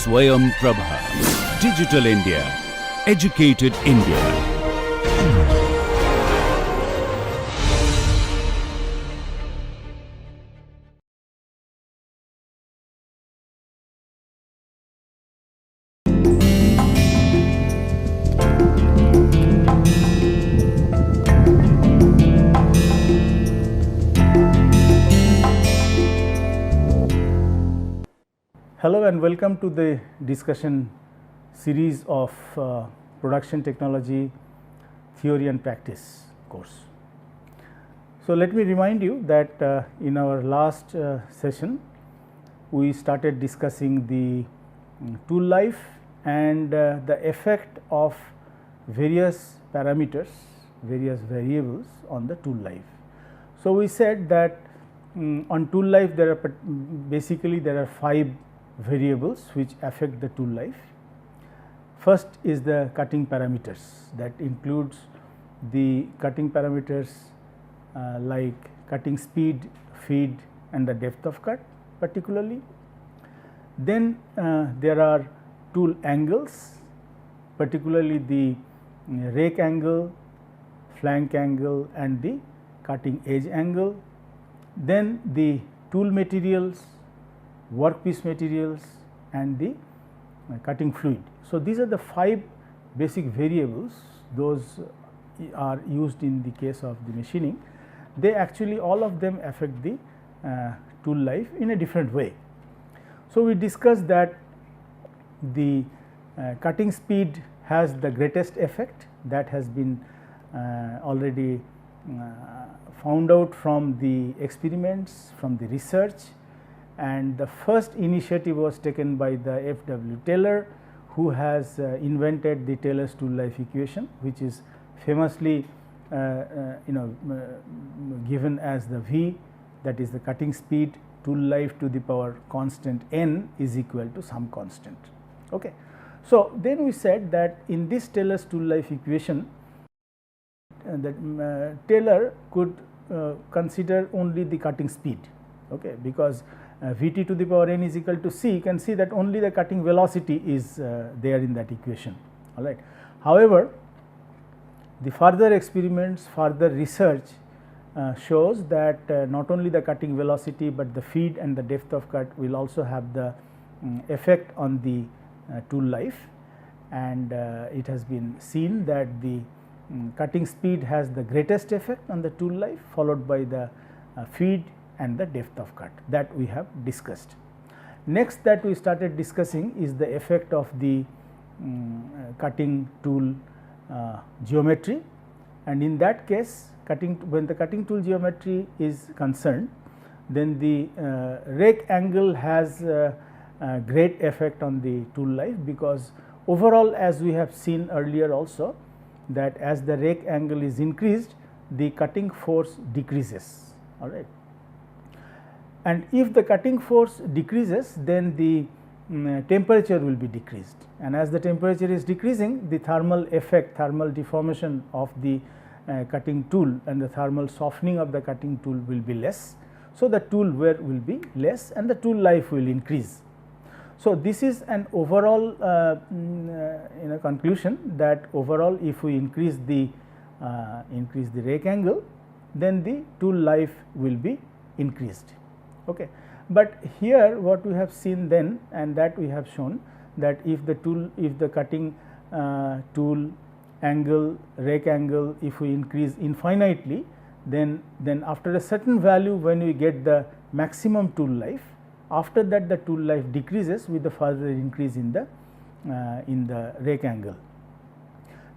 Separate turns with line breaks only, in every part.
Swayam Prabha. Digital India. Educated India.
Hello and welcome to the discussion series of production technology theory and practice course. So, let me remind you that in our last session we started discussing the tool life and the effect of various parameters, various variables on the tool life. So, we said that on tool life there are basically there are 5 variables which affect the tool life. First is the cutting parameters, that includes the cutting parameters like cutting speed, feed and the depth of cut particularly. Then there are tool angles, particularly the rake angle, flank angle and the cutting edge angle. Then the tool materials, workpiece materials and the cutting fluid. So, these are the 5 basic variables, those are used in the case of the machining. They actually all of them affect the tool life in a different way. So, we discussed that the cutting speed has the greatest effect, that has been already found out from the experiments, from the research, and the first initiative was taken by the F.W. Taylor, who has invented the Taylor's tool life equation, which is famously given as the V, that is the cutting speed tool life to the power constant n is equal to some constant. Okay. So, then we said that in this Taylor's tool life equation that Taylor could consider only the cutting speed, okay, because V t to the power n is equal to c, you can see that only the cutting velocity is there in that equation, all right. However, the further experiments, further research shows that not only the cutting velocity, but the feed and the depth of cut will also have the effect on the tool life, and it has been seen that the cutting speed has the greatest effect on the tool life, followed by the feed and the depth of cut, that we have discussed. Next that we started discussing is the effect of the cutting tool geometry, and in that case when the cutting tool geometry is concerned, then the rake angle has a great effect on the tool life, because overall, as we have seen earlier also, that as the rake angle is increased, the cutting force decreases, all right. And if the cutting force decreases, then the temperature will be decreased, and as the temperature is decreasing, the thermal effect, thermal deformation of the cutting tool and the thermal softening of the cutting tool will be less. So, the tool wear will be less and the tool life will increase. So, this is an overall conclusion, that overall if we increase the rake angle, then the tool life will be increased. Okay. But here what we have seen then, and that we have shown, that if the cutting tool angle, rake angle, if we increase infinitely, then after a certain value, when we get the maximum tool life, after that the tool life decreases with the further increase in the rake angle.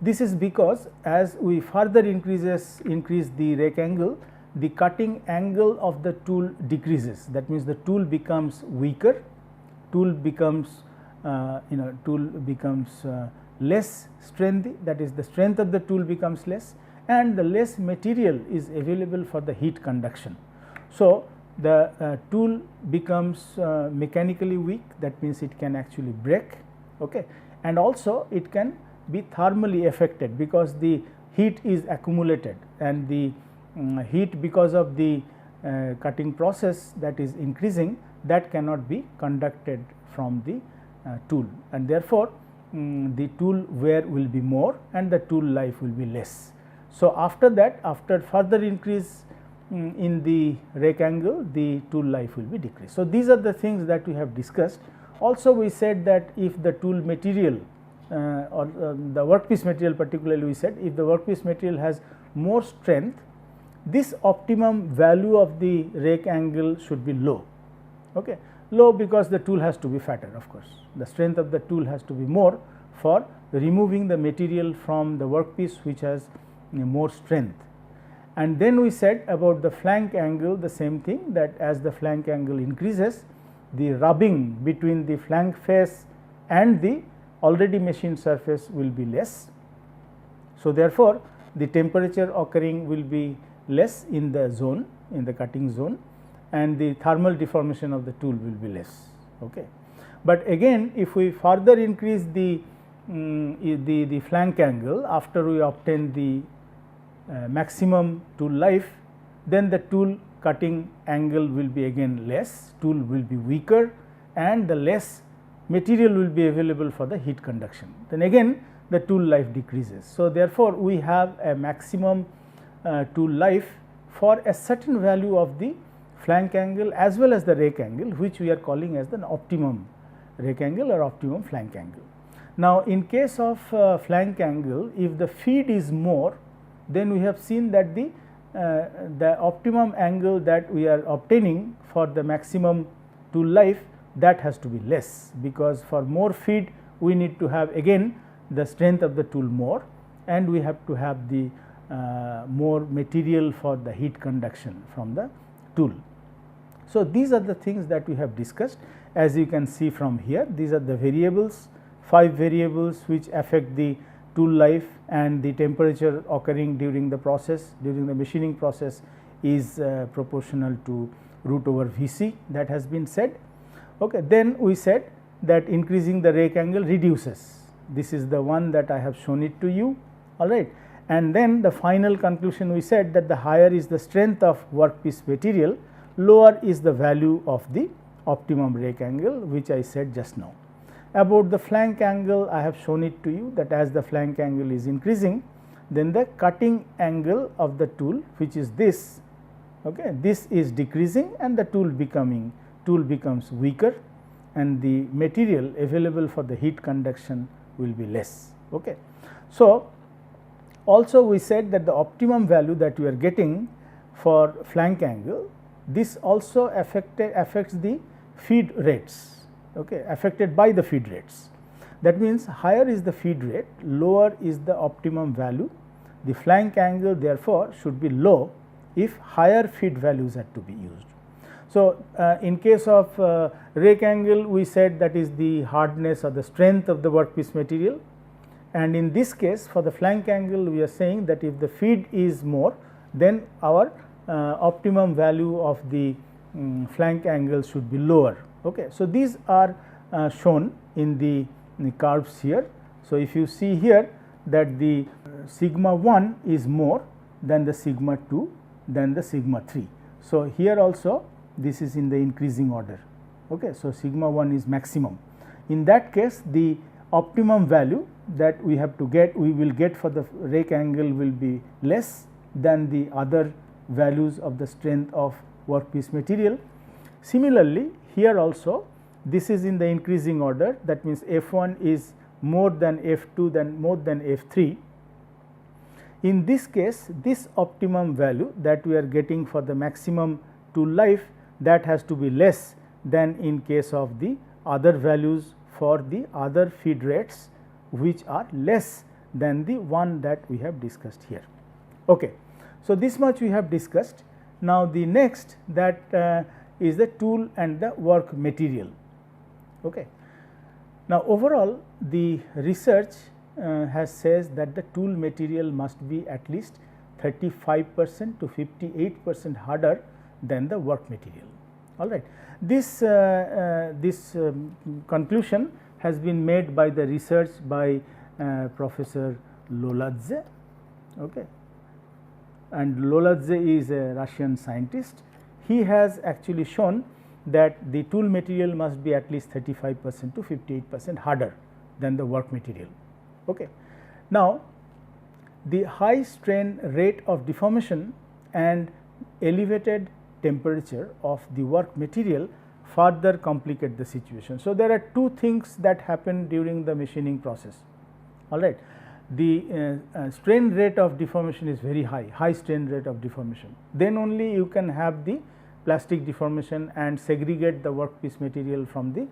This is because as we further increase the rake angle, the cutting angle of the tool decreases. That means the tool becomes weaker, tool becomes less strengthy, that is the strength of the tool becomes less, and the less material is available for the heat conduction. So, the tool becomes mechanically weak, that means it can actually break, okay, and also it can be thermally affected, because the heat is accumulated, and the heat, because of the cutting process that is increasing, that cannot be conducted from the tool, and therefore, the tool wear will be more and the tool life will be less. So, after that, after further increase in the rake angle, the tool life will be decreased. So, these are the things that we have discussed. Also, we said that if the tool material or the workpiece material, particularly we said if the workpiece material has more strength, this optimum value of the rake angle should be low. Okay. Low because the tool has to be fatter, of course. The strength of the tool has to be more for removing the material from the workpiece which has more strength. And then we said about the flank angle, the same thing, that as the flank angle increases, the rubbing between the flank face and the already machined surface will be less. So, therefore, the temperature occurring will be less in the zone, in the cutting zone, and the thermal deformation of the tool will be less. Okay. But again, if we further increase the flank angle after we obtain the maximum tool life, then the tool cutting angle will be again less, tool will be weaker, and the less material will be available for the heat conduction. Then again the tool life decreases. So, therefore, we have a maximum tool life for a certain value of the flank angle as well as the rake angle, which we are calling as the optimum rake angle or optimum flank angle. Now, in case of flank angle, if the feed is more, then we have seen that the optimum angle that we are obtaining for the maximum tool life, that has to be less, because for more feed we need to have again the strength of the tool more, and we have to have the more material for the heat conduction from the tool. So, these are the things that we have discussed. As you can see from here, these are the variables, 5 variables which affect the tool life, and the temperature occurring during the process, during the machining process, is proportional to root over Vc, that has been said. Okay. Then we said that increasing the rake angle reduces, this is the one that I have shown it to you, all right. And then the final conclusion, we said that the higher is the strength of workpiece material, lower is the value of the optimum rake angle, which I said just now. About the flank angle, I have shown it to you that as the flank angle is increasing, then the cutting angle of the tool, which is this, okay, this is decreasing, and the tool becomes weaker, and the material available for the heat conduction will be less. Okay. So, also we said that the optimum value that we are getting for flank angle, this also affects the feed rates, okay, affected by the feed rates. That means, higher is the feed rate, lower is the optimum value. The flank angle therefore should be low if higher feed values are to be used. So, in case of rake angle, we said that is the hardness or the strength of the workpiece material, and in this case for the flank angle we are saying that if the feed is more, then our optimum value of the flank angle should be lower. Okay. So, these are shown in the curves here. So, if you see here that the sigma 1 is more than the sigma 2 than the sigma 3. So, here also this is in the increasing order. Okay. So, sigma 1 is maximum. In that case, the optimum value that we have to get, we will get for the rake angle will be less than the other values of the strength of workpiece material. Similarly, here also this is in the increasing order, that means F1 is more than F2 than more than F3. In this case, this optimum value that we are getting for the maximum tool life, that has to be less than in case of the other values for the other feed rates, which are less than the one that we have discussed here. Okay. So, this much we have discussed. Now, the next that is the tool and the work material. Okay. Now, overall the research has says that the tool material must be at least 35% to 58% harder than the work material. All right. This conclusion has been made by the research by Professor Loladze. Okay. And Loladze is a Russian scientist. He has actually shown that the tool material must be at least 35% to 58% harder than the work material. Okay. Now, the high strain rate of deformation and elevated temperature of the work material further complicate the situation. So, there are two things that happen during the machining process. All right. The strain rate of deformation is very high strain rate of deformation. Then only you can have the plastic deformation and segregate the workpiece material from the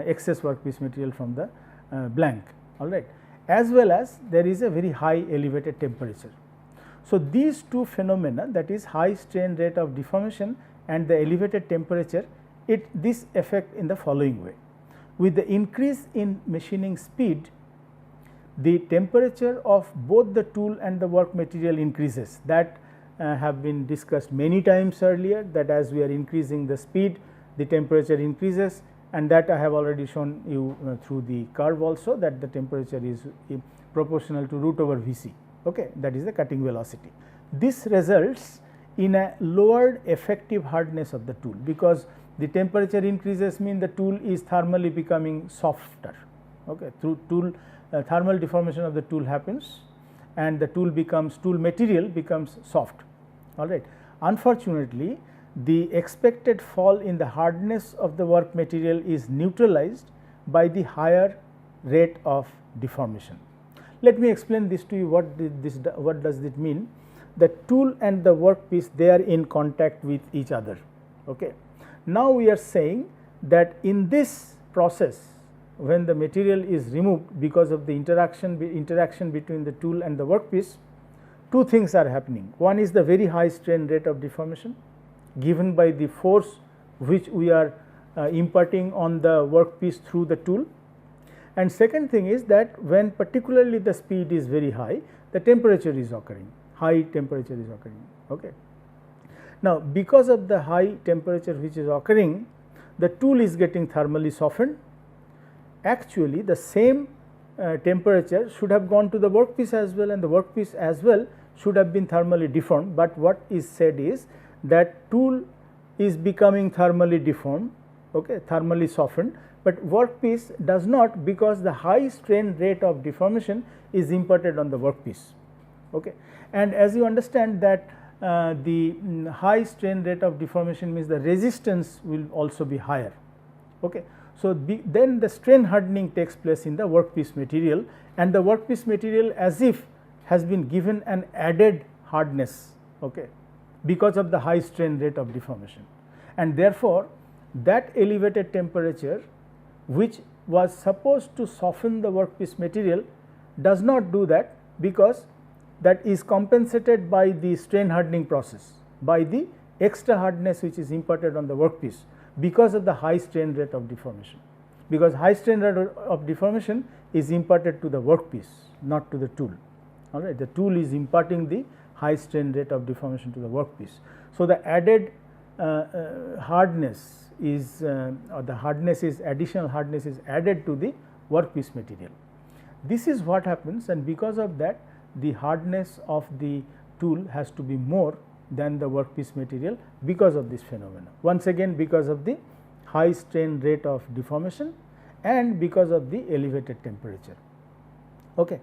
excess workpiece material from the blank. All right. As well as there is a very high elevated temperature. So, these two phenomena, that is high strain rate of deformation and the elevated temperature, this affect in the following way. With the increase in machining speed, the temperature of both the tool and the work material increases. That have been discussed many times earlier, that as we are increasing the speed, the temperature increases, and that I have already shown you through the curve also, that the temperature is proportional to root over Vc. Okay, that is the cutting velocity. This results in a lowered effective hardness of the tool, because the temperature increases mean the tool is thermally becoming softer. Okay, through tool thermal deformation of the tool happens and the tool material becomes soft. All right. Unfortunately, the expected fall in the hardness of the work material is neutralized by the higher rate of deformation. Let me explain this to you. What does it mean? The tool and the workpiece, they are in contact with each other. Okay. Now, we are saying that in this process, when the material is removed because of the interaction between the tool and the workpiece, two things are happening. One is the very high strain rate of deformation given by the force which we are imparting on the workpiece through the tool, and second thing is that when particularly the speed is very high, the temperature is occurring, high temperature is occurring. Okay. Now, because of the high temperature which is occurring, the tool is getting thermally softened. Actually, the same temperature should have gone to the workpiece as well, and the workpiece as well should have been thermally deformed, but what is said is that tool is becoming thermally deformed, okay, thermally softened, but workpiece does not, because the high strain rate of deformation is imparted on the workpiece. Okay. And as you understand that the high strain rate of deformation means the resistance will also be higher. Okay. So, then the strain hardening takes place in the workpiece material, and the workpiece material as if has been given an added hardness, okay, because of the high strain rate of deformation, and therefore, that elevated temperature which was supposed to soften the workpiece material does not do that, because that is compensated by the strain hardening process, by the extra hardness which is imparted on the workpiece because of the high strain rate of deformation, because high strain rate of deformation is imparted to the workpiece, not to the tool. All right. The tool is imparting the high strain rate of deformation to the workpiece. So, the added hardness is or the hardness is additional hardness is added to the workpiece material. This is what happens, and because of that the hardness of the tool has to be more than the workpiece material because of this phenomena. Once again, because of the high strain rate of deformation and because of the elevated temperature. Okay.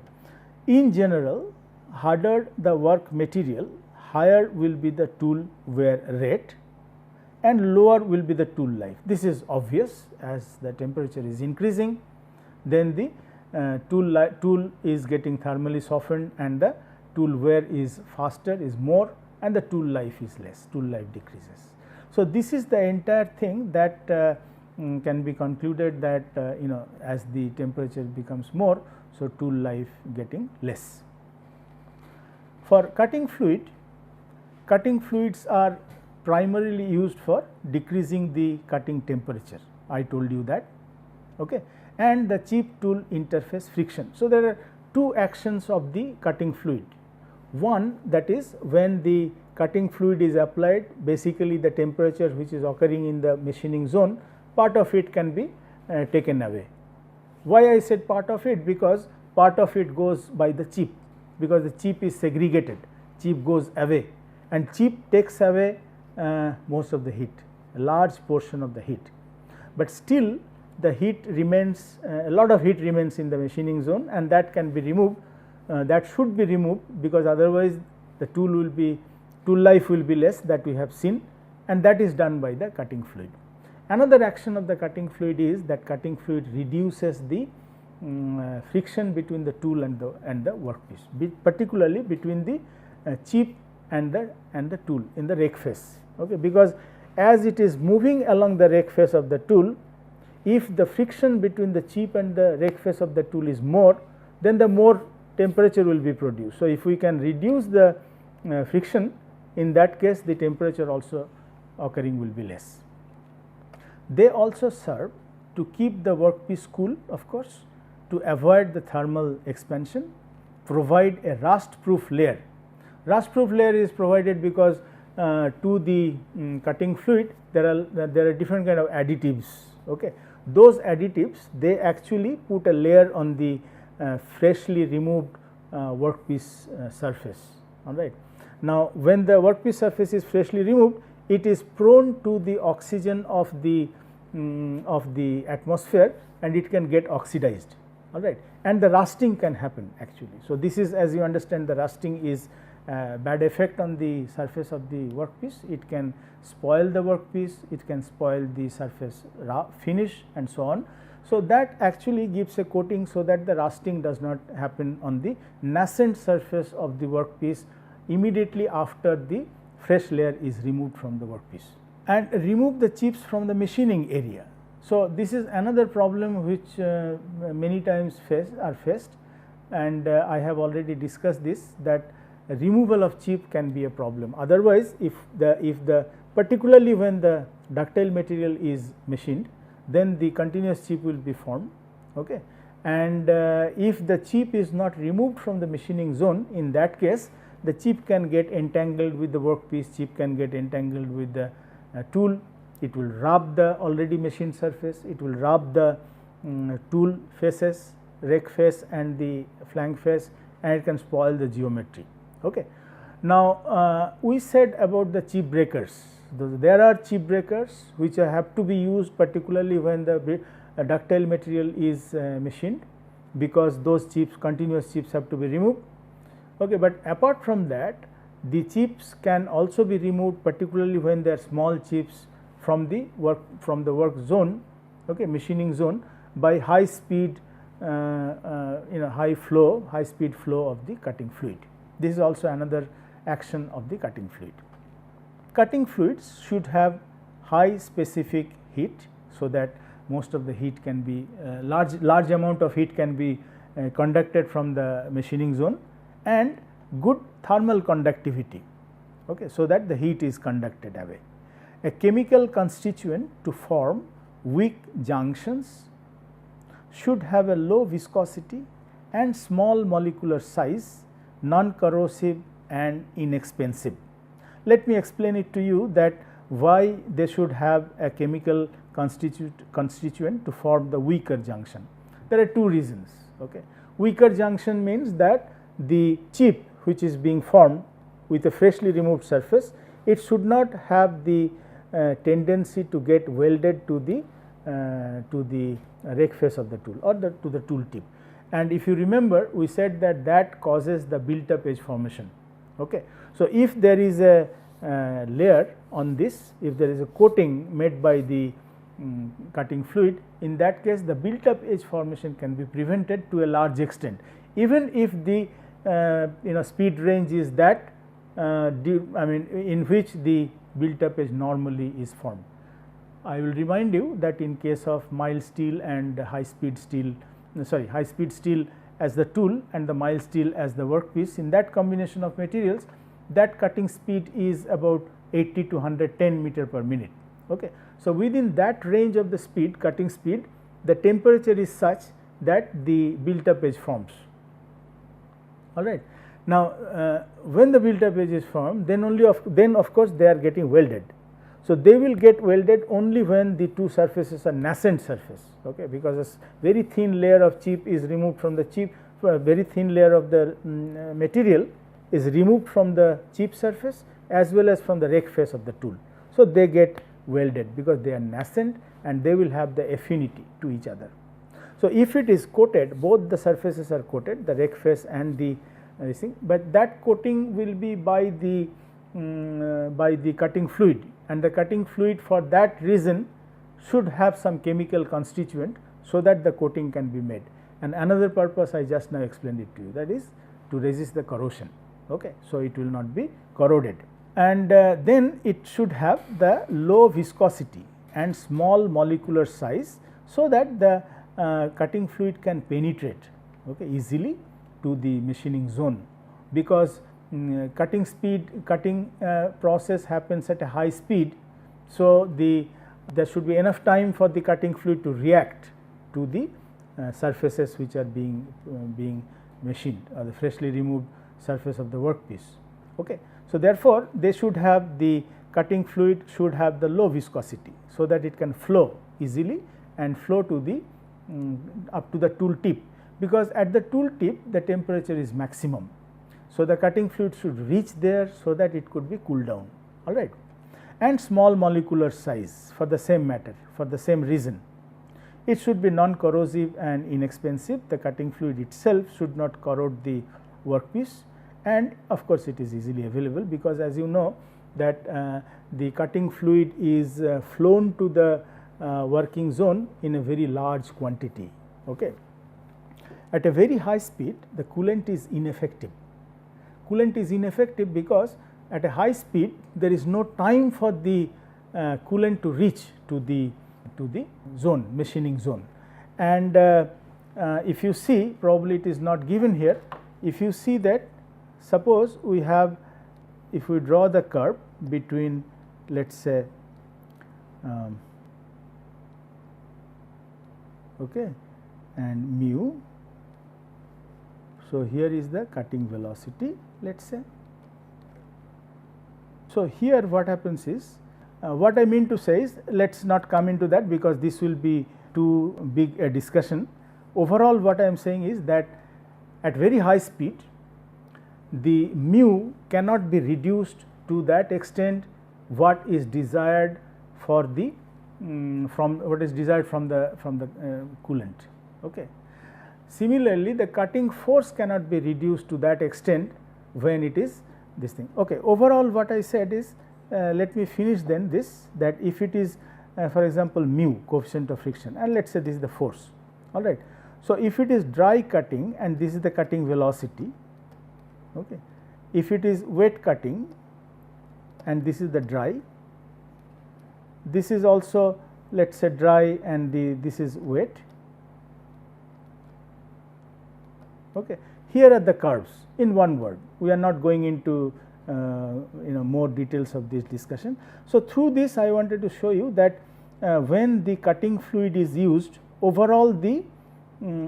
In general, harder the work material, higher will be the tool wear rate and lower will be the tool life. This is obvious, as the temperature is increasing, then the tool is getting thermally softened and the tool wear is faster, is more, and the tool life is less, tool life decreases. So, this is the entire thing that can be concluded that as the temperature becomes more, so tool life getting less. For cutting fluid, cutting fluids are primarily used for decreasing the cutting temperature, I told you that, okay, and the chip tool interface friction. So, there are two actions of the cutting fluid. One, that is when the cutting fluid is applied, basically the temperature which is occurring in the machining zone, part of it can be taken away. Why I said part of it? Because part of it goes by the chip, because the chip is segregated, chip goes away and chip takes away most of the heat. a large portion of the heat, but still the heat remains, a lot of heat remains in the machining zone, and that can be removed, that should be removed, because otherwise the tool life will be less, that we have seen, and that is done by the cutting fluid. Another action of the cutting fluid is that cutting fluid reduces the friction between the tool and the workpiece, particularly between the chip and the tool in the rake face, okay, because as it is moving along the rake face of the tool, if the friction between the chip and the rake face of the tool is more, then the more temperature will be produced. So, if we can reduce the friction, in that case the temperature also occurring will be less. They also serve to keep the workpiece cool, of course, to avoid the thermal expansion, provide a rust proof layer. Rust proof layer is provided because to the cutting fluid there are different kind of additives. Okay. Those additives, they actually put a layer on the freshly removed workpiece surface. All right. Now, when the workpiece surface is freshly removed, it is prone to the oxygen of the atmosphere, and it can get oxidized. All right, and the rusting can happen actually. So, this is, as you understand, the rusting is bad effect on the surface of the workpiece. It can spoil the workpiece, it can spoil the surface finish and so on. So, that actually gives a coating so that the rusting does not happen on the nascent surface of the workpiece immediately after the fresh layer is removed from the workpiece, and remove the chips from the machining area. So, this is another problem which many times are faced, and I have already discussed this, that removal of chip can be a problem. Otherwise, if the particularly when the ductile material is machined, then the continuous chip will be formed. Okay. And if the chip is not removed from the machining zone, in that case the chip can get entangled with the workpiece, chip can get entangled with the tool, it will rub the already machined surface, it will rub the tool faces, rake face and the flank face, and it can spoil the geometry. Okay. Now, we said about the chip breakers. There are chip breakers which have to be used particularly when the ductile material is machined, because those chips, continuous chips, have to be removed. Okay, but apart from that, the chips can also be removed particularly when they are small chips from the work zone, okay, machining zone, by high speed high speed flow of the cutting fluid. This is also another action of the cutting fluid. Cutting fluids should have high specific heat, so that most of the heat can be large amount of heat can be conducted from the machining zone, and good thermal conductivity, okay, so that the heat is conducted away. A chemical constituent to form weak junctions should have a low viscosity and small molecular size, non-corrosive and inexpensive. Let me explain it to you that why they should have a chemical constituent to form the weaker junction. There are two reasons. Okay. Weaker junction means that the chip which is being formed with a freshly removed surface, it should not have the tendency to get welded to the rake face of the tool or to the tool tip. And if you remember, we said that that causes the built up edge formation. Okay. So, if there is a layer on this, if there is a coating made by the cutting fluid, in that case the built up edge formation can be prevented to a large extent, even if the speed range is that in which the built up edge normally is formed. I will remind you that in case of mild steel and high speed steel as the tool and the mild steel as the workpiece, in that combination of materials, that cutting speed is about 80 to 110 meter per minute. Okay. So, within that range of the speed, cutting speed, the temperature is such that the built up edge forms. All right. Now, when the built up edge is formed, then of course they are getting welded. So, they will get welded only when the two surfaces are nascent surface, okay, because a very thin layer of chip is removed from the chip, a very thin layer of the material is removed from the chip surface as well as from the rake face of the tool. So, they get welded, because they are nascent and they will have the affinity to each other. So, if it is coated, both the surfaces are coated, the rake face and the this thing, but that coating will be by the cutting fluid, and the cutting fluid for that reason should have some chemical constituent, so that the coating can be made. And another purpose I just now explained it to you, that is to resist the corrosion. Okay. So, it will not be corroded, and then it should have the low viscosity and small molecular size, so that the cutting fluid can penetrate easily to the machining zone, because cutting process happens at a high speed. So, there should be enough time for the cutting fluid to react to the surfaces which are being machined, or the freshly removed surface of the workpiece. Okay. So, therefore, they should have the cutting fluid should have the low viscosity, so that it can flow easily and flow to the up to the tool tip, because at the tool tip the temperature is maximum. So, the cutting fluid should reach there, so that it could be cooled down, all right. And small molecular size for the same matter, for the same reason. It should be non-corrosive and inexpensive. The cutting fluid itself should not corrode the workpiece, and of course, it is easily available, because as you know that the cutting fluid is flown to the working zone in a very large quantity. Okay. At a very high speed, the coolant is ineffective. Coolant is ineffective because at a high speed there is no time for the coolant to reach to the zone, machining zone. And if you see, probably it is not given here, if you see that, suppose we have, if we draw the curve between, let us say okay, and mu. So, here is the cutting velocity, let us say. So, here what happens is, what I mean to say is, let us not come into that, because this will be too big a discussion. Overall, what I am saying is that at very high speed, the mu cannot be reduced to that extent what is desired for the from what is desired from the coolant. Okay. Similarly, the cutting force cannot be reduced to that extent when it is this thing. Okay. Overall, what I said is, let me finish then this, that if it is for example, mu, coefficient of friction, and let us say this is the force, all right. So, if it is dry cutting and this is the cutting velocity, okay. If it is wet cutting and this is the dry, this is also, let us say, dry, and this is wet. Okay. Here are the curves in one word. We are not going into more details of this discussion. So, through this I wanted to show you that when the cutting fluid is used, overall the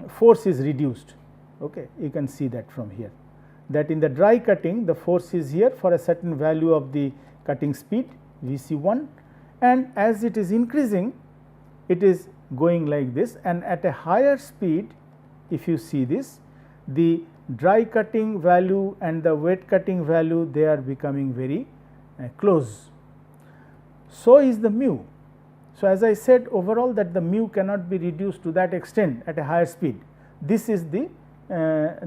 force is reduced. Okay. You can see that from here, that in the dry cutting the force is here for a certain value of the cutting speed Vc1, and as it is increasing, it is going like this, and at a higher speed, if you see this, the dry cutting value and the wet cutting value, they are becoming very close. So is the mu. So, as I said, overall that the mu cannot be reduced to that extent at a higher speed. This is the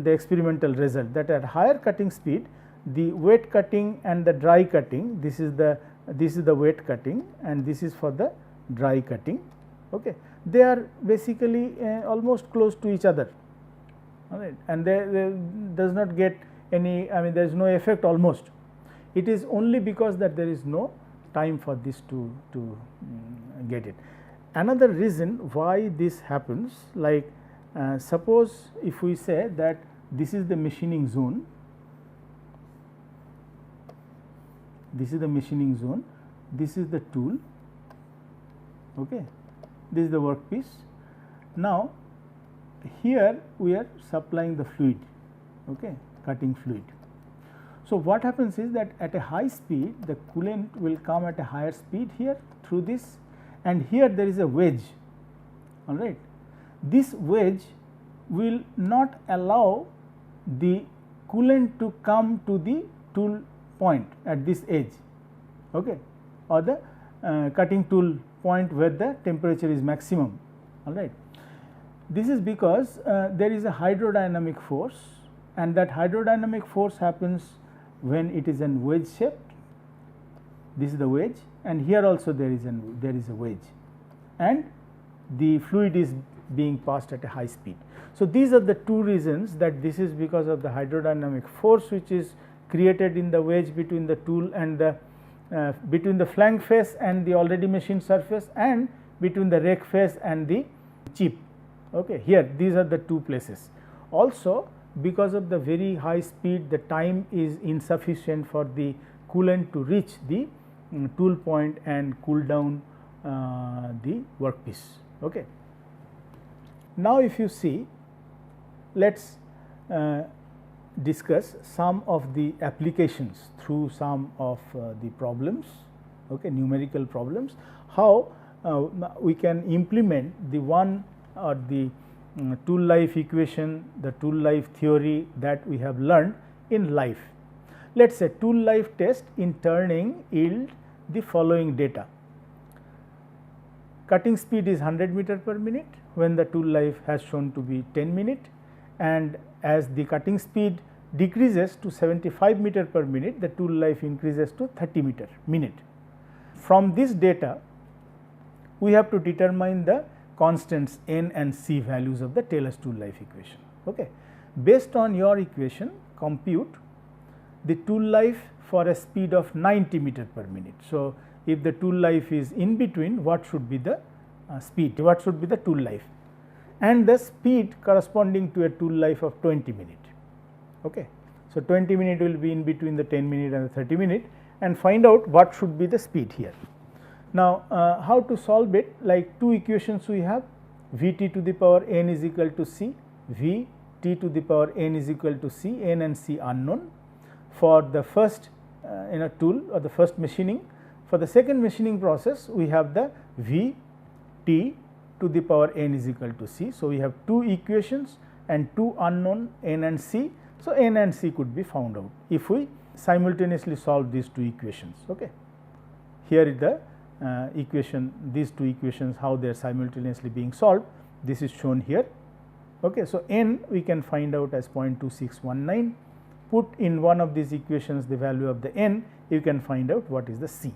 experimental result, that at higher cutting speed, the wet cutting and the dry cutting, this is the wet cutting and this is for the dry cutting. Okay. They are basically almost close to each other, all right, and they does not get any, I mean there is no effect almost. It is only because that there is no time for this to get it. Another reason why this happens, like suppose if we say that this is the machining zone, this is the machining zone, this is the tool, okay. This is the workpiece. Now, here we are supplying the fluid, okay, cutting fluid. So, what happens is that at a high speed the coolant will come at a higher speed here through this, and here there is a wedge, all right. This wedge will not allow the coolant to come to the tool point at this edge, okay, or the cutting tool point where the temperature is maximum. All right. This is because there is a hydrodynamic force, and that hydrodynamic force happens when it is in wedge shape. This is the wedge, and here also there is a wedge, and the fluid is being passed at a high speed. So, these are the two reasons that this is because of the hydrodynamic force which is created in the wedge between the tool and the between the flank face and the already machined surface, and between the rake face and the chip. Okay. Here these are the two places. Also, because of the very high speed, the time is insufficient for the coolant to reach the tool point and cool down the workpiece. Okay. Now, if you see, let us discuss some of the applications through some of the problems, okay, numerical problems, how we can implement the one or the tool life equation, the tool life theory that we have learned in life. Let us say tool life test in turning yield the following data. Cutting speed is 100 meter per minute when the tool life has shown to be 10 minute, and as the cutting speed decreases to 75 meter per minute, the tool life increases to 30 meter minute. From this data, we have to determine the constants n and c values of the Taylor's tool life equation. Okay. Based on your equation, compute the tool life for a speed of 90 meter per minute. So, if the tool life is in between, what should be the speed, what should be the tool life, and the speed corresponding to a tool life of 20 minute. Okay. So, 20 minute will be in between the 10 minute and the 30 minute, and find out what should be the speed here. Now, how to solve it? Like two equations we have, V t to the power n is equal to c, V t to the power n is equal to c, n and c unknown for the first tool or the first machining. For the second machining process, we have the V t to the power n is equal to c. So, we have two equations and two unknown n and c. So, n and c could be found out if we simultaneously solve these two equations. Okay. Here is the equation, these two equations, how they are simultaneously being solved. This is shown here. Okay. So, n we can find out as 0.2619. Put in one of these equations the value of the n, you can find out what is the c.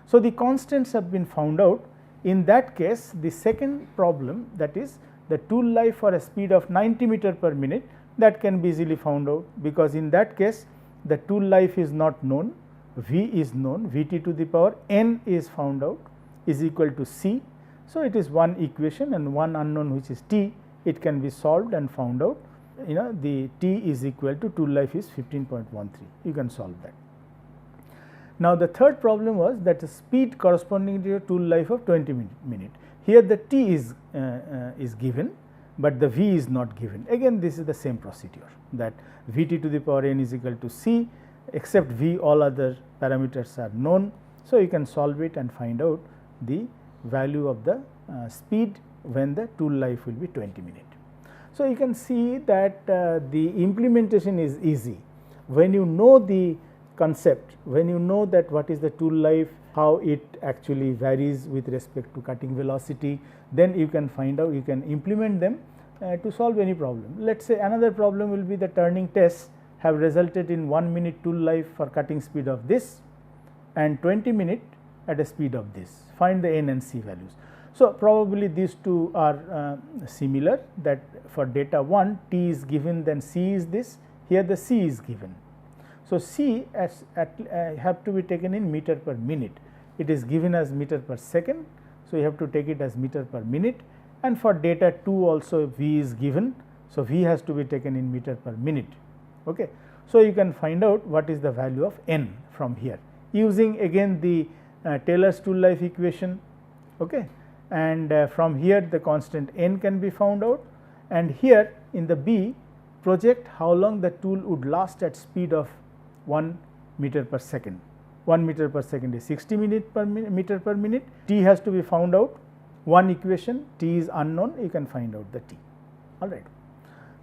So, the constants have been found out. In that case, the second problem, that is the tool life for a speed of 90 meter per minute, that can be easily found out, because in that case the tool life is not known, V is known, V t to the power n is found out is equal to c. So, it is one equation and one unknown which is t, it can be solved and found out, the t is equal to tool life is 15.13, you can solve that. Now, the third problem was that the speed corresponding to a tool life of 20 minute. Here the t is given, but the v is not given. Again, this is the same procedure, that V t to the power n is equal to c, except v, all other parameters are known. So, you can solve it and find out the value of the speed when the tool life will be 20 minute. So, you can see that the implementation is easy when you know the concept, when you know that what is the tool life, how it actually varies with respect to cutting velocity, then you can find out, you can implement them to solve any problem. Let us say another problem will be the turning tests have resulted in 1 minute tool life for cutting speed of this and 20 minute at a speed of this. Find the n and c values. So, probably these two are similar, that for data 1 t is given, then c is this, here the c is given. So, c have to be taken in meter per minute, it is given as meter per second. So, you have to take it as meter per minute, and for data 2 also v is given. So, v has to be taken in meter per minute. Okay. So, you can find out what is the value of n from here using again the Taylor's tool life equation. Okay. And from here the constant n can be found out, and here in the b project how long the tool would last at speed of 1 meter per second. 1 meter per second is 60 meter per minute. T has to be found out, one equation, t is unknown, you can find out the t. All right.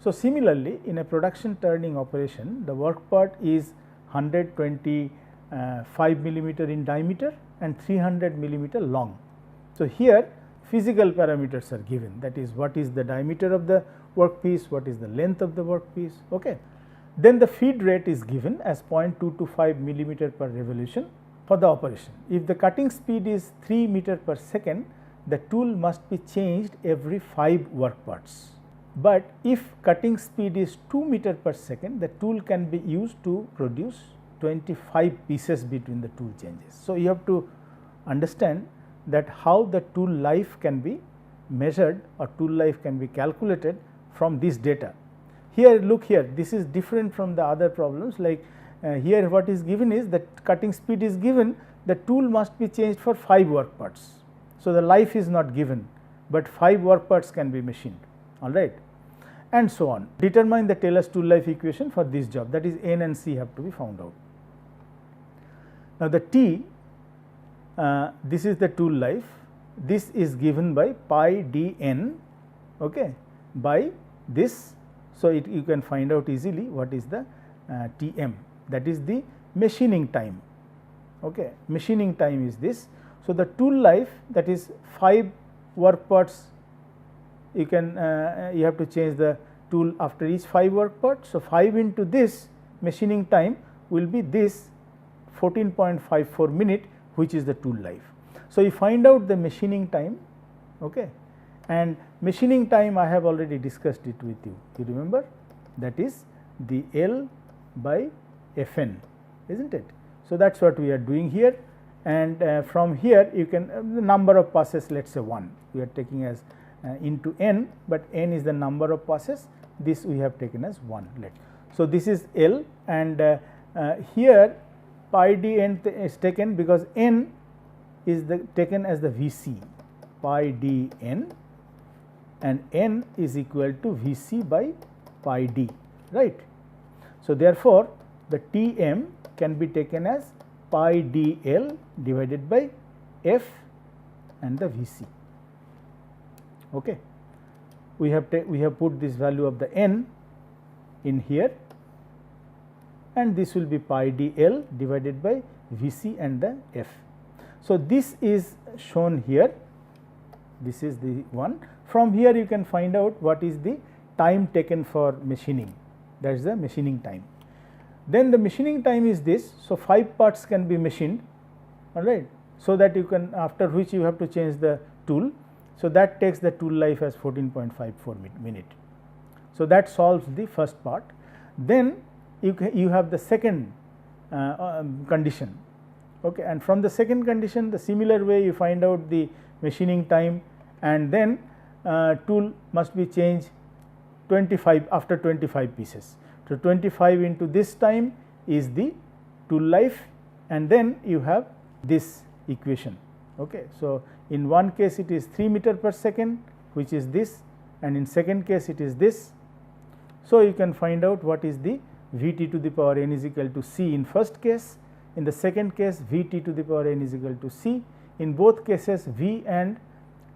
So, similarly, in a production turning operation, the work part is 125 millimeter in diameter and 300 millimeter long. So, here physical parameters are given, that is what is the diameter of the workpiece, what is the length of the workpiece. Okay. Then the feed rate is given as 0.225 millimeter per revolution for the operation. If the cutting speed is 3 meter per second, the tool must be changed every 5 work parts. But if cutting speed is 2 meter per second, the tool can be used to produce 25 pieces between the tool changes. So, you have to understand that how the tool life can be measured or tool life can be calculated from this data. Here, look here, this is different from the other problems, like here what is given is that cutting speed is given, the tool must be changed for 5 work parts. So, the life is not given, but 5 work parts can be machined, all right, and so on. Determine the Taylor's tool life equation for this job, that is N and C have to be found out. Now, the T, this is the tool life, this is given by pi d n, okay, by this. So, you can find out easily what is the T m, that is the machining time. Okay. Machining time is this. So, the tool life, that is 5 work parts, you can you have to change the tool after each 5 work parts. So, 5 into this machining time will be this 14.54 minute, which is the tool life. So, you find out the machining time, okay, and machining time I have already discussed it with you, you remember, that is the L by Fn, isn't it. So, that is what we are doing here, and from here you can the number of passes, let us say 1, we are taking as into n, but n is the number of passes, this we have taken as 1. So, this is L, and here pi d n is taken because n is taken as the Vc, pi d n, and n is equal to Vc by pi d, right. So, therefore, the T m can be taken as pi d L divided by F and the Vc. Okay. We have put this value of the n in here, and this will be pi d L divided by Vc and the F. So, this is shown here, this is the one. From here you can find out what is the time taken for machining, that is the machining time. Then the machining time is this. So, 5 parts can be machined, all right. So, that you can, after which you have to change the tool. So, that takes the tool life as 14.54 minute. So, that solves the first part. Then you have the second condition, okay, and from the second condition, the similar way you find out the machining time, and then tool must be changed 25 after 25 pieces. So, 25 into this time is the tool life, and then you have this equation. Okay. So, in one case it is 3 meter per second, which is this, and in second case it is this. So, you can find out what is the V t to the power n is equal to c in first case, in the second case V t to the power n is equal to c. In both cases V and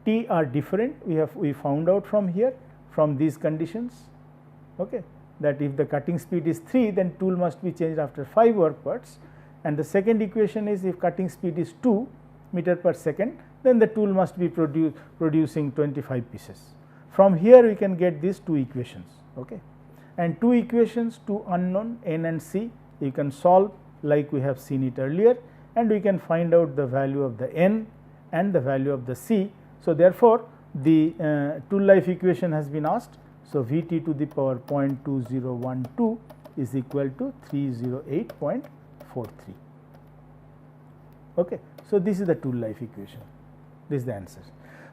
t are different, we found out from here, from these conditions, okay, that if the cutting speed is 3, then tool must be changed after 5 work parts, and the second equation is if cutting speed is 2 meter per second, then the tool must be producing 25 pieces. From here we can get these 2 equations, okay, and 2 equations, 2 unknown n and c, you can solve like we have seen it earlier, and we can find out the value of the n and the value of the c. So, therefore, the tool life equation has been asked. So, V t to the power 0.2012 is equal to 308.43. Okay. So, this is the tool life equation, this is the answer.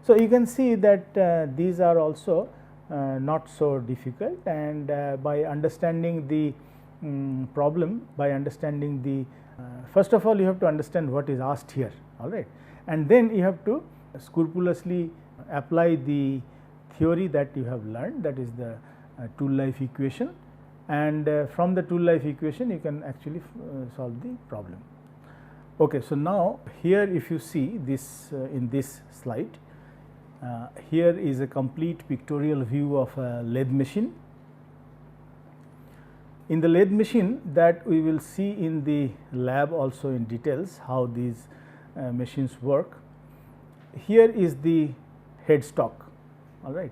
So, you can see that these are also not so difficult, and by understanding the problem, by understanding the first of all you have to understand what is asked here, all right, and then you have to scrupulously apply the theory that you have learned, that is the tool life equation, and from the tool life equation you can actually solve the problem. Okay. So, now here if you see this in this slide, here is a complete pictorial view of a lathe machine. In the lathe machine, that we will see in the lab also in details how these machines work. Here is the headstock, all right.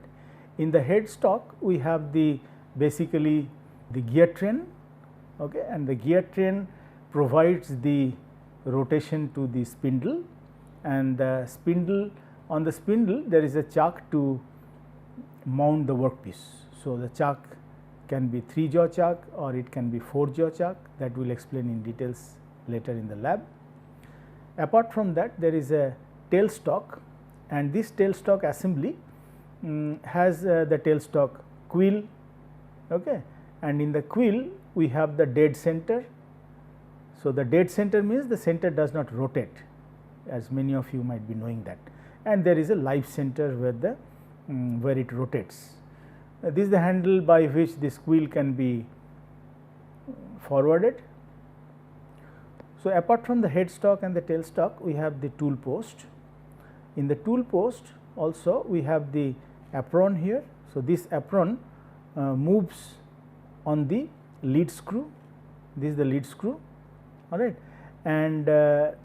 In the headstock we have the basically the gear train, okay, and the gear train provides the rotation to the spindle, and the spindle, on the spindle there is a chuck to mount the workpiece. So, the chuck can be 3-jaw chuck or it can be 4-jaw chuck, that we will explain in details later in the lab. Apart from that, there is a tailstock, and this tailstock assembly has the tailstock quill, okay, and in the quill we have the dead center. So, the dead center means the center does not rotate, as many of you might be knowing that, and there is a live center where the where it rotates. This is the handle by which this quill can be forwarded. So, apart from the headstock and the tailstock, we have the tool post. In the tool post also we have the apron here. So, this apron moves on the lead screw, this is the lead screw, all right, and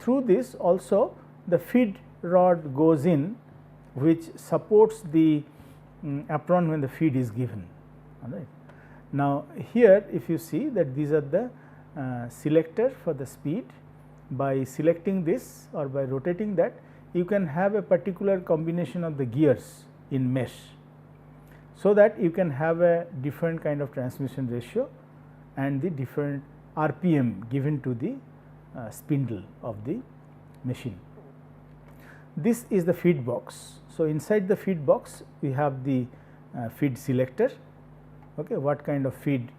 through this also the feed rod goes in, which supports the apron when the feed is given, all right. Now, here if you see that these are the selector for the speed. By selecting this or by rotating that, you can have a particular combination of the gears in mesh, so that you can have a different kind of transmission ratio and the different RPM given to the spindle of the machine. This is the feed box. So, inside the feed box we have the feed selector, okay, what kind of feed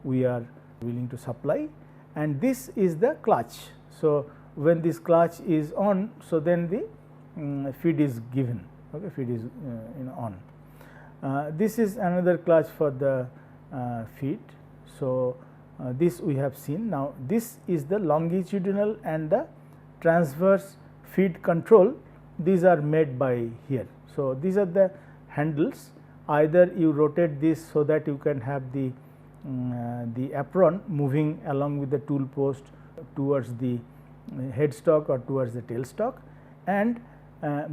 we are willing to supply, and this is the clutch. So, when this clutch is on, so then the feed is given, okay, feed is on. This is another clutch for the feed. So, this we have seen. Now, this is the longitudinal and the transverse feed control, these are made by here. So, these are the handles, either you rotate this so that you can have the apron moving along with the tool post towards the headstock or towards the tailstock, and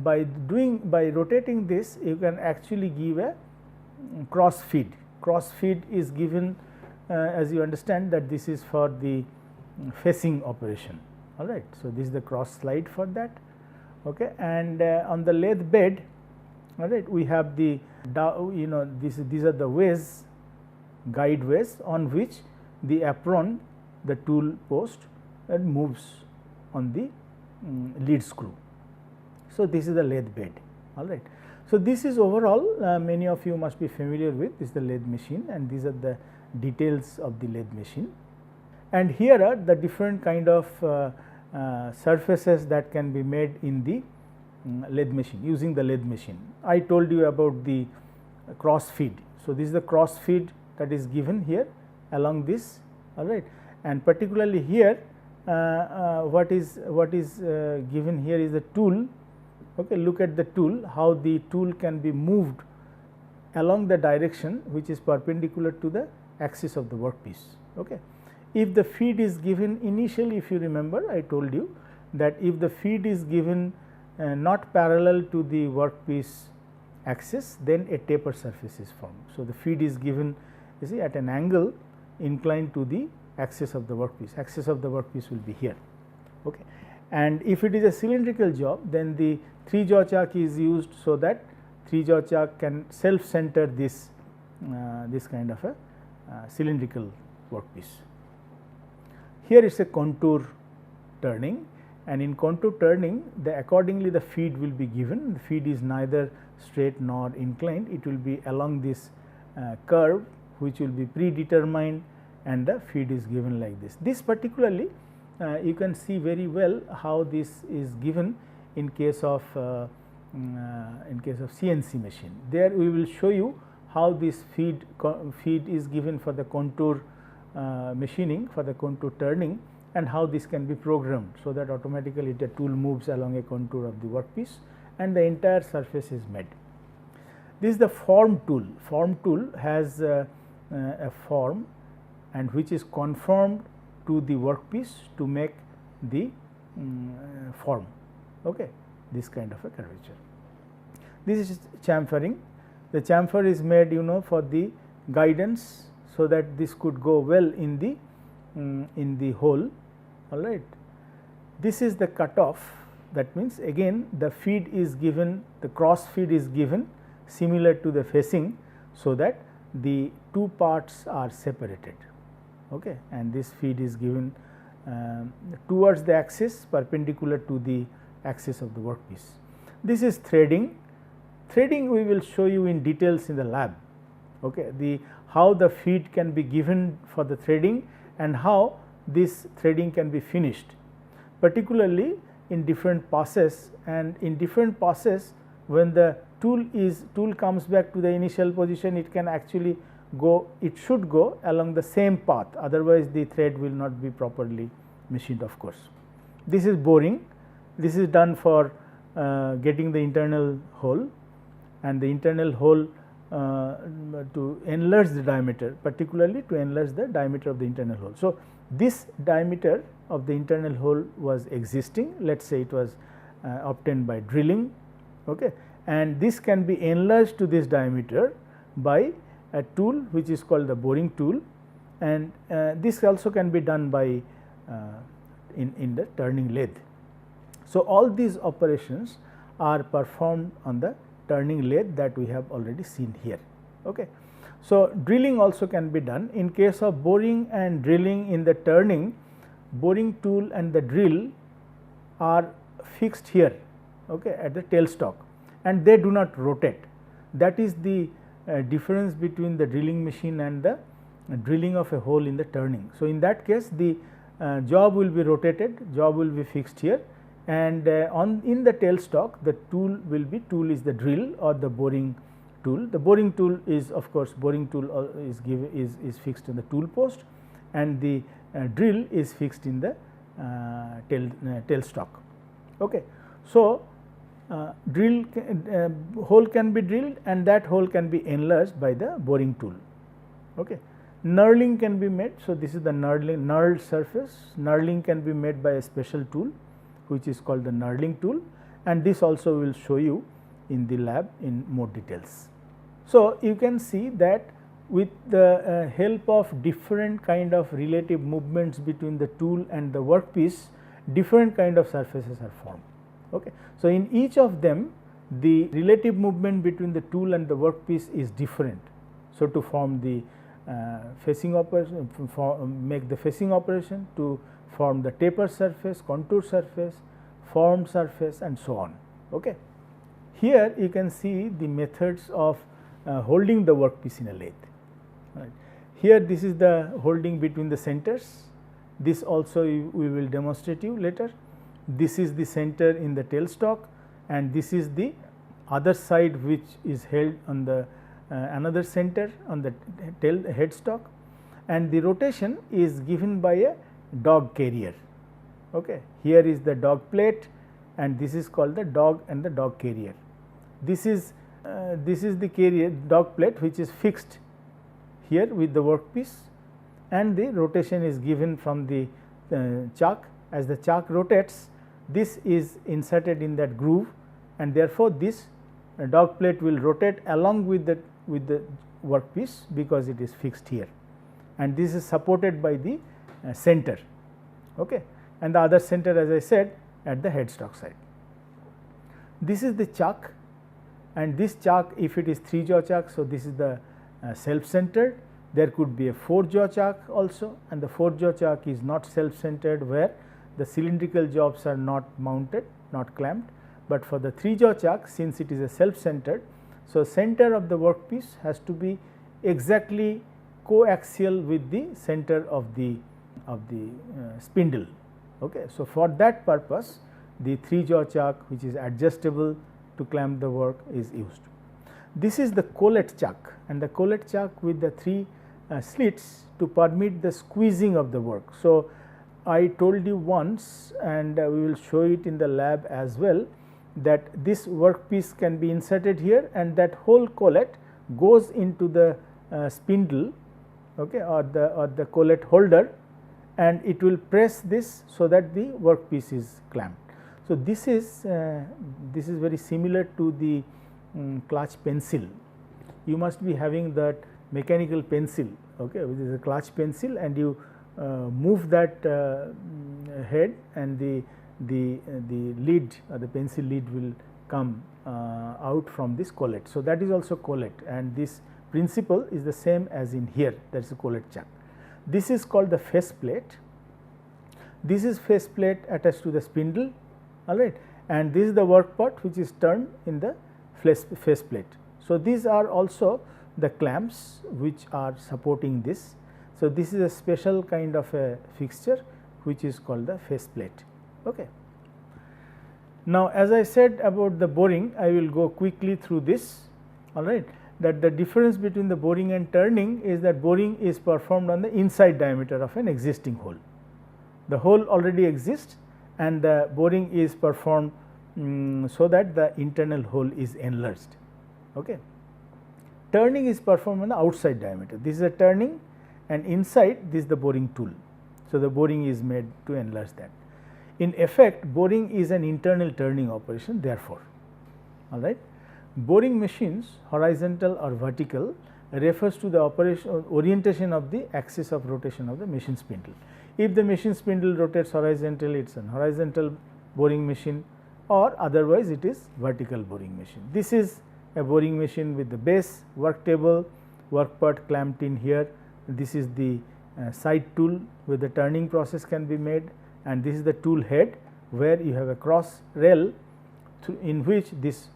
by rotating this you can actually give a cross feed. Cross feed is given as you understand that this is for the facing operation, all right. So, this is the cross slide for that, okay, and on the lathe bed, all right, we have the these are the ways, guide ways on which the apron, the tool post moves on the lead screw. So, this is the lathe bed, all right. So, this is overall many of you must be familiar with, this is the lathe machine, and these are the details of the lathe machine, and here are the different kind of surfaces that can be made in the lathe machine, using the lathe machine. I told you about the cross feed. So, this is the cross feed that is given here along this, all right, and particularly here what is given here is the tool, okay. Look at the tool, how the tool can be moved along the direction which is perpendicular to the axis of the workpiece, okay. If the feed is given initially, if you remember, I told you that if the feed is given not parallel to the workpiece axis, then a taper surface is formed. So, the feed is given, you see, at an angle inclined to the axis of the workpiece. Axis of the workpiece will be here, okay. And if it is a cylindrical job, then the 3-jaw chuck is used, so that 3-jaw chuck can self center this this kind of a cylindrical workpiece. Here is a contour turning, and in contour turning accordingly the feed will be given. The feed is neither straight nor inclined, it will be along this curve which will be predetermined, and the feed is given like this. This particularly you can see very well how this is given in case of CNC machine. There we will show you how this feed is given for the contour machining, for the contour turning, and how this can be programmed, so that automatically the tool moves along a contour of the workpiece and the entire surface is made. This is the form tool. Form tool has a form and which is conformed to the workpiece to make the form, okay, this kind of a curvature. This is chamfering. The chamfer is made for the guidance, so that this could go well in the hole, all right. This is the cutoff, that means again the feed is given, the cross feed is given similar to the facing, so that the two parts are separated, okay, and this feed is given towards the axis perpendicular to the axis of the workpiece. This is threading. Threading we will show you in details in the lab, okay, how the feed can be given for the threading and how this threading can be finished, particularly in different passes, and in different passes when the tool comes back to the initial position, it can actually go, it should go along the same path, otherwise the thread will not be properly machined, of course. This is boring. This is done for getting the internal hole, and the internal hole to enlarge the diameter, particularly to enlarge the diameter of the internal hole. So, this diameter of the internal hole was existing, let us say it was obtained by drilling, okay, and this can be enlarged to this diameter by a tool which is called the boring tool, and this also can be done by in the turning lathe. So, all these operations are performed on the turning lathe that we have already seen here. Okay. So, drilling also can be done. In case of boring and drilling in the turning, boring tool and the drill are fixed here, okay, at the tailstock, and they do not rotate. That is the difference between the drilling machine and the drilling of a hole in the turning. So, in that case the job will be rotated, job will be fixed here, and in the tailstock the tool is the drill or the boring tool. The boring tool is, of course, boring tool is fixed in the tool post, and the drill is fixed in the tailstock. Okay. So, hole can be drilled and that hole can be enlarged by the boring tool. Okay. Knurling can be made. So, this is the knurled surface. Knurling can be made by a special tool which is called the knurling tool, and this also will show you in the lab in more details. So, you can see that with the help of different kind of relative movements between the tool and the workpiece, different kind of surfaces are formed. Okay. So, in each of them the relative movement between the tool and the workpiece is different. So, to form the facing operation, make the facing operation, to form the taper surface, contour surface, formed surface, and so on. Okay. Here you can see the methods of holding the workpiece in a lathe. Right. Here this is the holding between the centers. This also we will demonstrate you later. This is the center in the tailstock, and this is the other side which is held on the another center on the headstock, and the rotation is given by a dog carrier. Okay. Here is the dog plate, and this is called the dog and the dog carrier. This is the carrier dog plate which is fixed here with the workpiece, and the rotation is given from the chuck. As the chuck rotates, this is inserted in that groove, and therefore, this dog plate will rotate along with the workpiece because it is fixed here, and this is supported by the center, okay, and the other center, as I said, at the headstock side. This is the chuck, and this chuck, if it is 3-jaw chuck, so this is the self-centered. There could be a 4-jaw chuck also, and the 4-jaw chuck is not self-centered, where the cylindrical jobs are not mounted, not clamped, but for the 3-jaw chuck, since it is a self-centered, so center of the workpiece has to be exactly coaxial with the center of the spindle. Okay. So, for that purpose the 3-jaw chuck, which is adjustable to clamp the work, is used. This is the collet chuck, and the collet chuck with the 3 slits to permit the squeezing of the work. So, I told you once, and we will show it in the lab as well, that this workpiece can be inserted here, and that whole collet goes into the spindle, okay, or the collet holder, and it will press this so that the workpiece is clamped. So, this is very similar to the clutch pencil. You must be having that mechanical pencil, okay, which is a clutch pencil, and you move that head, and the lid or the pencil lid will come out from this collet. So, that is also collet, and this principle is the same as in here, that is a collet chuck. This is called the face plate. This is face plate attached to the spindle, all right, and this is the work part which is turned in the face plate. So, these are also the clamps which are supporting this. So, this is a special kind of a fixture which is called the face plate. Okay. Now, as I said about the boring, I will go quickly through this, all right, that the difference between the boring and turning is that boring is performed on the inside diameter of an existing hole. The hole already exists, and the boring is performed so that the internal hole is enlarged. Okay. Turning is performed on the outside diameter. This is a turning, and inside this is the boring tool. So, the boring is made to enlarge that. In effect, boring is an internal turning operation, therefore, all right. Boring machines, horizontal or vertical, refers to the orientation of the axis of rotation of the machine spindle. If the machine spindle rotates horizontally, it is an horizontal boring machine, or otherwise it is vertical boring machine. This is a boring machine with the base, work table, work part clamped in here. This is the side tool where the turning process can be made, and this is the tool head where you have a cross rail in which this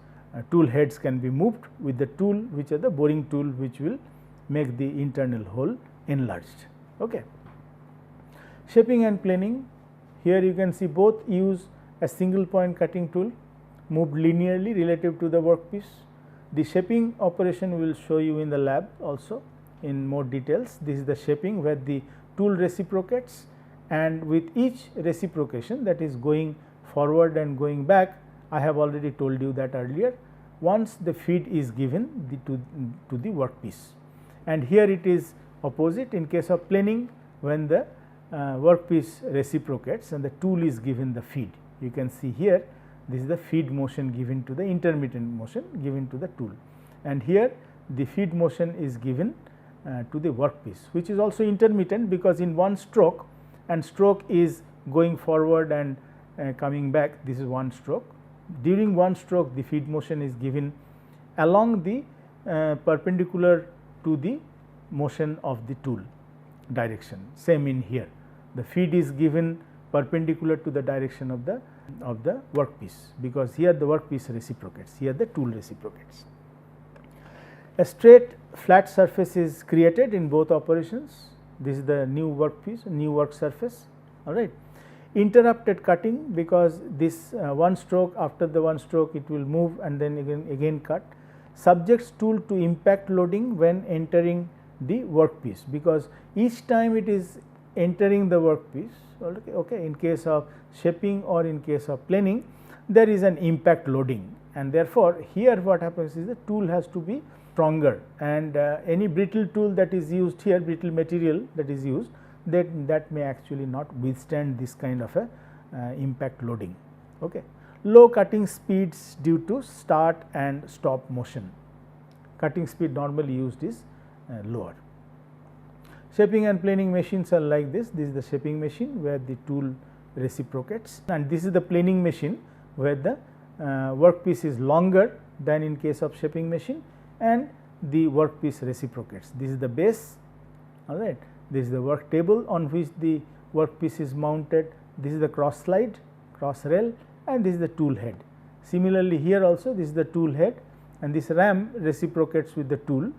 tool heads can be moved with the tool, which are the boring tool, which will make the internal hole enlarged. Okay. Shaping and planing, here you can see both use a single point cutting tool moved linearly relative to the workpiece. The shaping operation we will show you in the lab also in more details. This is the shaping where the tool reciprocates, and with each reciprocation, that is going forward and going back, I have already told you that earlier, once the feed is given to the workpiece. And here it is opposite in case of planing, when the workpiece reciprocates and the tool is given the feed. You can see here, this is the feed motion given to the intermittent motion given to the tool, and here the feed motion is given to the workpiece, which is also intermittent, because in one stroke, and stroke is going forward and coming back, this is one stroke. During one stroke, the feed motion is given along the perpendicular to the motion of the tool direction. Same in here, the feed is given perpendicular to the direction of the workpiece, because here the workpiece reciprocates, here the tool reciprocates. A straight flat surface is created in both operations. This is the new workpiece, new work surface, all right. Interrupted cutting, because this one stroke, after the one stroke it will move and then again cut. Subjects tool to impact loading when entering the workpiece, because each time it is entering the workpiece, okay, in case of shaping or in case of planing, there is an impact loading, and therefore, here what happens is the tool has to be stronger, and any brittle tool that is used here, brittle material that is used, that may actually not withstand this kind of a impact loading. Okay. Low cutting speeds due to start and stop motion. Cutting speed normally used is lower. Shaping and planing machines are like this. This is the shaping machine where the tool reciprocates, and this is the planing machine where the workpiece is longer than in case of shaping machine, and the workpiece reciprocates. This is the base, all right. This is the work table on which the workpiece is mounted. This is the cross slide, cross rail, and this is the tool head. Similarly, here also this is the tool head, and this ram reciprocates with the tool,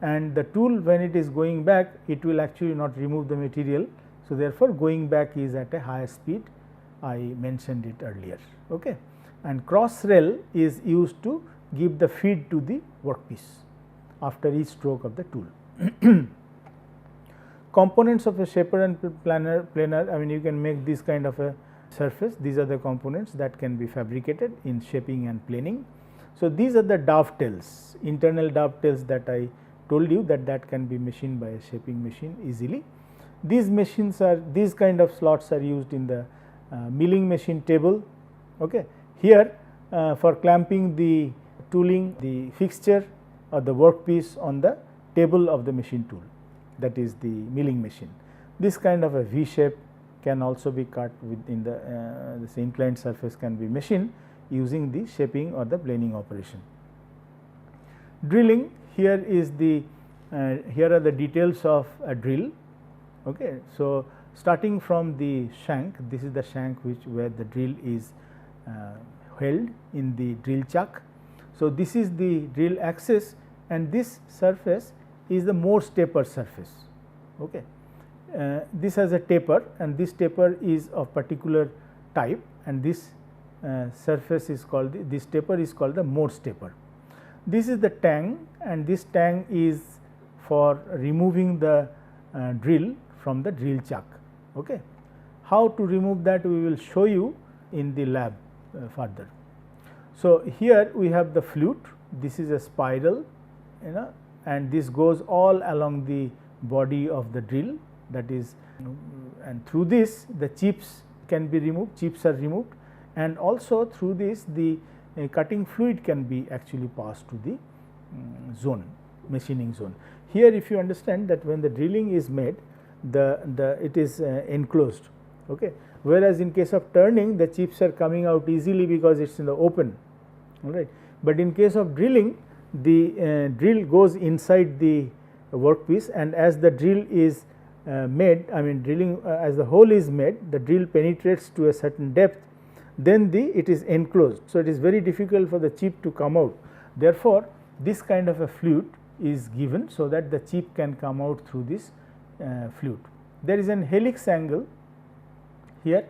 and the tool, when it is going back, it will actually not remove the material. So, therefore, going back is at a higher speed, I mentioned it earlier. Okay. And cross rail is used to give the feed to the workpiece after each stroke of the tool. Components of a shaper and planer, I mean, you can make this kind of a surface. These are the components that can be fabricated in shaping and planing. So, these are the dovetails, internal dovetails that I told you that can be machined by a shaping machine easily. These machines are, these kind of slots are used in the milling machine table, Okay. Here for clamping the tooling, the fixture or the workpiece on the table of the machine tool, that is the milling machine. This kind of a V shape can also be cut within this inclined surface can be machined using the shaping or the planing operation. Drilling, here is the here are the details of a drill. Okay. So, starting from the shank, this is the shank where the drill is held in the drill chuck. So, this is the drill axis and this surface is the Morse taper surface. Okay. This has a taper and this taper is of particular type, and this surface is called this taper is called the Morse taper. This is the tang, and this tang is for removing the drill from the drill chuck. Okay. How to remove that we will show you in the lab further. So, here we have the flute, this is a spiral, and this goes all along the body of the drill, that is, and through this the chips can be removed, chips are removed, and also through this the cutting fluid can be actually passed to the zone, machining zone. Here if you understand that when the drilling is made, it is enclosed, okay, whereas in case of turning the chips are coming out easily because it is in the open, all right. But in case of drilling, the drill goes inside the workpiece, and as the drill is made, I mean drilling as the hole is made, the drill penetrates to a certain depth, then it is enclosed. So, it is very difficult for the chip to come out. Therefore, this kind of a flute is given so that the chip can come out through this flute. There is an helix angle here.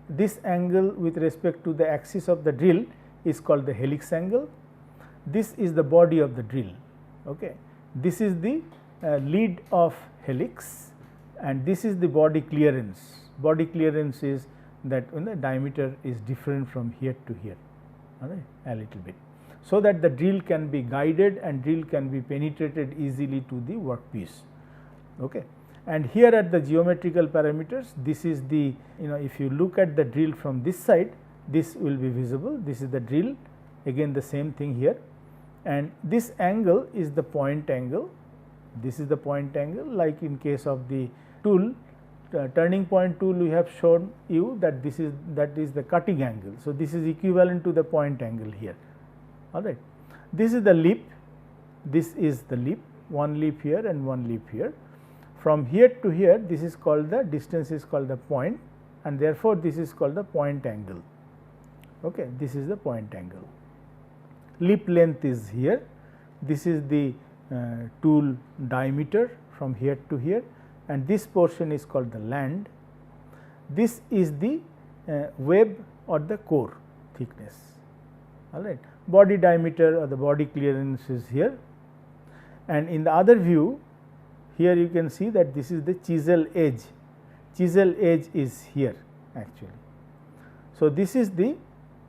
This angle with respect to the axis of the drill is called the helix angle. This is the body of the drill. Okay. This is the lead of helix, and this is the body clearance. Body clearance is that when the diameter is different from here to here, all right, a little bit, so that the drill can be guided and drill can be penetrated easily to the workpiece. Okay. And here at the geometrical parameters, this is the, if you look at the drill from this side, this will be visible. This is the drill, again the same thing here, and this angle is the point angle. This is the point angle, like in case of the tool, turning point tool, we have shown you that that is the cutting angle. So, this is equivalent to the point angle here, all right. This is the lip, this is the lip, one lip here and one lip here. From here to here, this is called the distance is called the point, and therefore, this is called the point angle. Okay. This is the point angle. Lip length is here, this is the tool diameter from here to here, and this portion is called the land. This is the web or the core thickness, all right. Body diameter or the body clearance is here, and in the other view, here you can see that this is the chisel edge. Chisel edge is here actually. So, this is the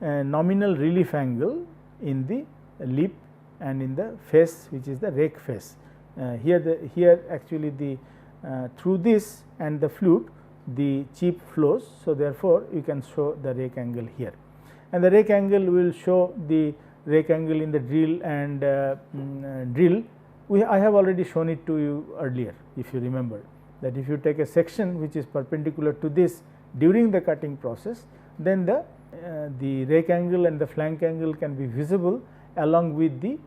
nominal relief angle in the lip and in the face, which is the rake face. Here actually the through this and the flute the chip flows. So, therefore, you can show the rake angle here, and the rake angle will show the rake angle in the drill and drill. I have already shown it to you earlier, if you remember, that if you take a section which is perpendicular to this during the cutting process, then the rake angle and the flank angle can be visible along with the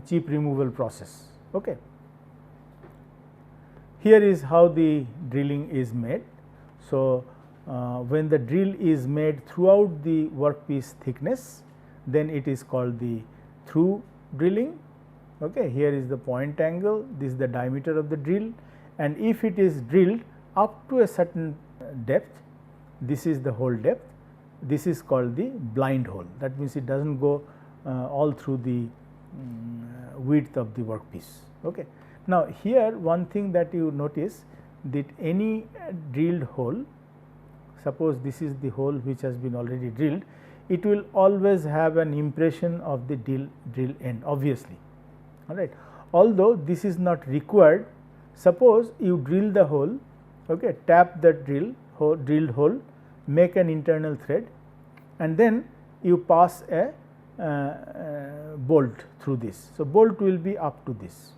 chip removal process. Okay. Here is how the drilling is made. So, when the drill is made throughout the workpiece thickness, then it is called the through drilling. Okay. Here is the point angle, this is the diameter of the drill, and if it is drilled up to a certain depth, this is the hole depth, this is called the blind hole. That means, it does not go all through the width of the workpiece. Okay. Now, here one thing that you notice, that any drilled hole, suppose this is the hole which has been already drilled, it will always have an impression of the drill end, obviously, all right. Although this is not required, suppose you drill the hole, okay, tap the drilled hole, make an internal thread, and then you pass a bolt through this. So, bolt will be up to this,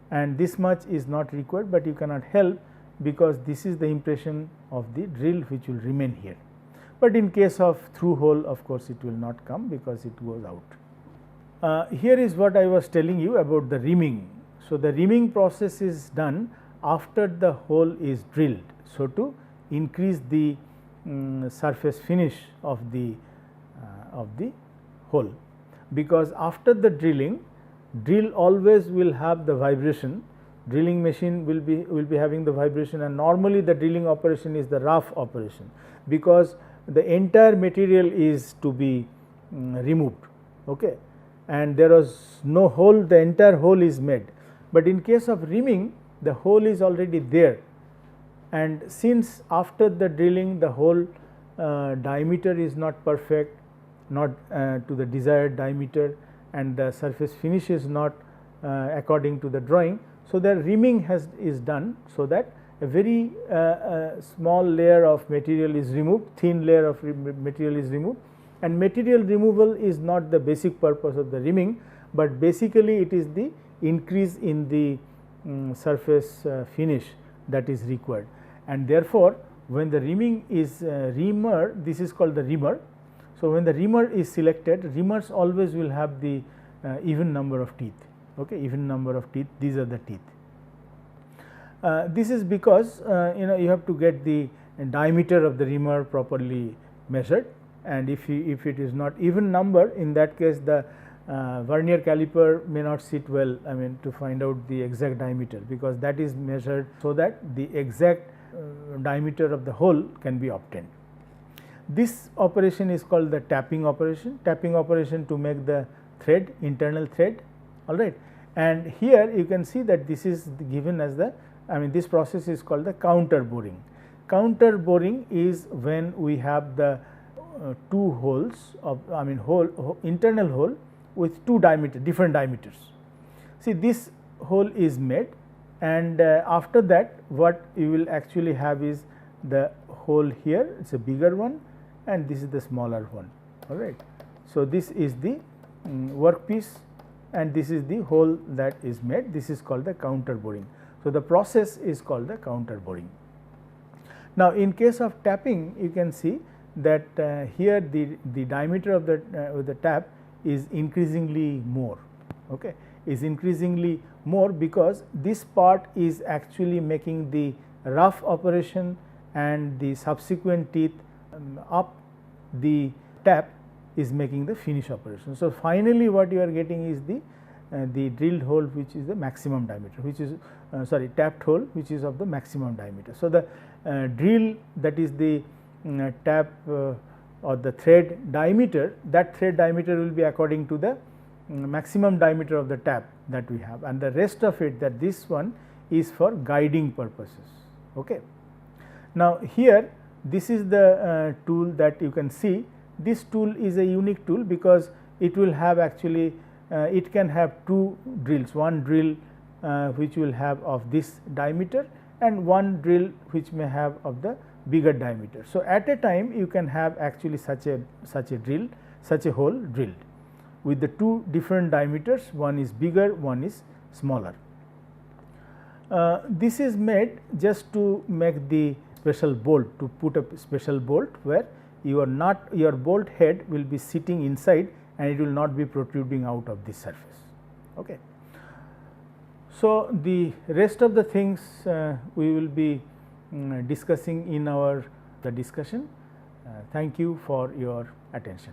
and this much is not required, but you cannot help because this is the impression of the drill which will remain here. But in case of through hole, of course, it will not come because it goes out. Here is what I was telling you about the reaming. So, the reaming process is done after the hole is drilled. So, to increase the surface finish of the hole, because after the drilling, drill always will have the vibration, drilling machine will be having the vibration, and normally the drilling operation is the rough operation, because the entire material is to be removed, okay, and there was no hole, the entire hole is made. But in case of reaming, the hole is already there, and since after the drilling the hole diameter is not perfect, not to the desired diameter, and the surface finish is not according to the drawing. So, the reaming is done, so that a very small layer of material is removed, thin layer of material is removed, and material removal is not the basic purpose of the reaming, but basically it is the increase in the surface finish that is required. And therefore, when the reaming is reamer, this is called the reamer. So, when the reamer is selected, reamers always will have the even number of teeth, okay, even number of teeth, these are the teeth. This is because you have to get the diameter of the reamer properly measured, and if it is not even number, in that case the vernier caliper may not sit well, I mean, to find out the exact diameter, because that is measured so that the exact diameter of the hole can be obtained. This operation is called the tapping operation to make the thread, internal thread, all right. And here you can see that this is given as the, I mean, this process is called the counter boring. Counter boring is when we have the two holes of, I mean, internal hole with two different diameters. See, this hole is made, and after that what you will actually have is the hole here, it is a bigger one, and this is the smaller one, all right. So, this is the workpiece, and this is the hole that is made, this is called the counter boring. So, the process is called the counter boring. Now, in case of tapping, you can see that here the diameter of the tap is increasingly more, okay, is increasingly more, because this part is actually making the rough operation, and the subsequent teeth up the tap is making the finish operation. So, finally, what you are getting is the drilled hole which is the maximum diameter, which is tapped hole which is of the maximum diameter. So, the drill, that is the tap or the thread diameter, that thread diameter will be according to the maximum diameter of the tap that we have, and the rest of it, that this one is for guiding purposes. Okay. Now, here this is the tool that you can see. This tool is a unique tool because it will have actually it can have two drills, one drill which will have of this diameter, and one drill which may have of the bigger diameter. So, at a time you can have actually such a drill, such a hole drilled with the two different diameters, one is bigger, one is smaller. This is made just to make the special bolt, to put a special bolt where your bolt head will be sitting inside and it will not be protruding out of this surface. Okay. So, the rest of the things we will be discussing in the discussion. Thank you for your attention.